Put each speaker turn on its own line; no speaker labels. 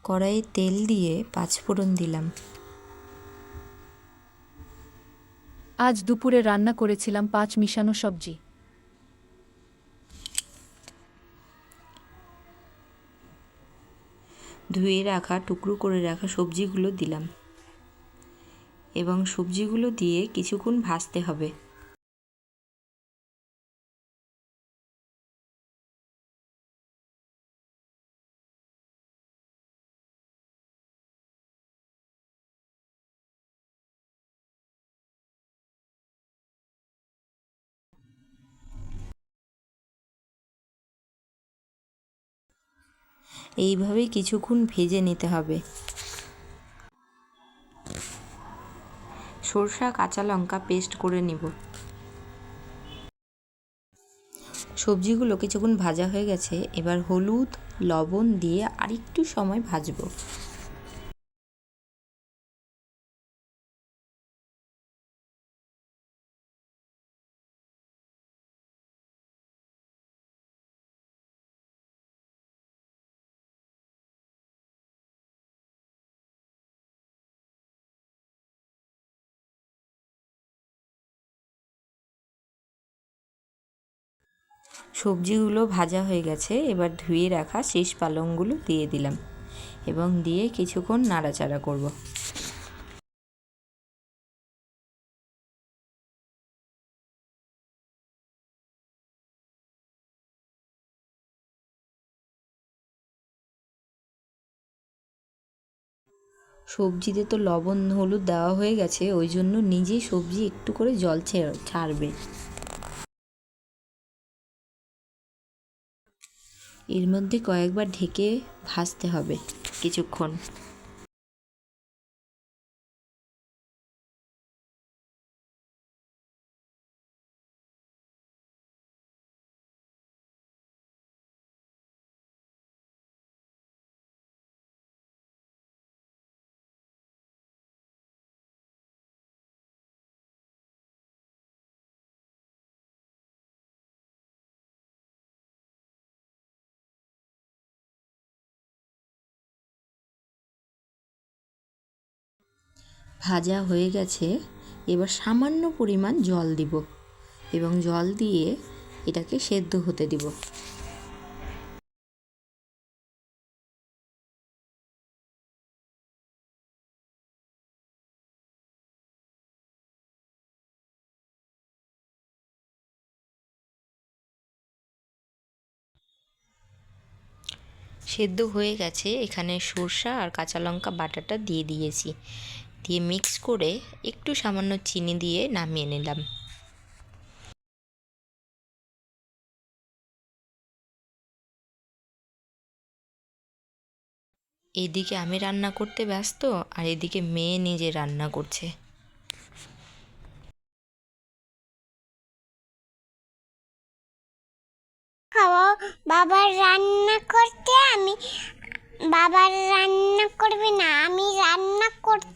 কড়াইয়ে তেল দিয়ে পাঁচফোড়ন দিলাম।
আজ দুপুরে রান্না করেছিলাম 5 মিশানো সবজি।
ধুয়ে রাখা টুকরো করে রাখা সবজিগুলো দিলাম এবং সবজিগুলো দিয়ে কিছুক্ষণ ভাজতে হবে। এইভাবেই কিছুক্ষণ ভেজে নিতে হবে। সরষা কাঁচা লঙ্কা পেস্ট করে নিব। সবজিগুলো কিছুক্ষণ ভাজা হয়ে গেছে, এবার হলুদ লবণ দিয়ে আরেকটু সময় ভাজবো। সবজিগুলো ভাজা হয়ে গেছে, এবার ধুয়ে রাখা শেষ পালংগুলো দিয়ে দিলাম এবং দিয়ে কিছুক্ষণ নাড়াচাড়া করব। সবজিতে তো লবণ হলুদ দেওয়া হয়ে গেছে, ওই জন্য নিজেই সবজি একটু করে জল ছাড়বে। এর মধ্যে কয়েকবার ঢেকে ভাজতে হবে কিছুক্ষণ। ভাজা হয়ে গেছে, এবার সামান্য পরিমাণ জল দিব এবং জল দিয়ে এটাকে সেদ্ধ হতে দিব। সেদ্ধ হয়ে গেছে, এখানে সরষা আর কাঁচা লঙ্কা বাটাটা দিয়ে দিয়েছি, দিয়ে মিক্স করে একটু সামান্য চিনি দিয়ে নামিয়ে নিলাম। এদিকে আমি রান্না করতে ব্যস্ত আর এদিকে মেয়ে নিজে রান্না করছে।
খাওয়া বাবার রান্না করতে, আমি বাবার রান্না করবে না, আমি রান্না করতে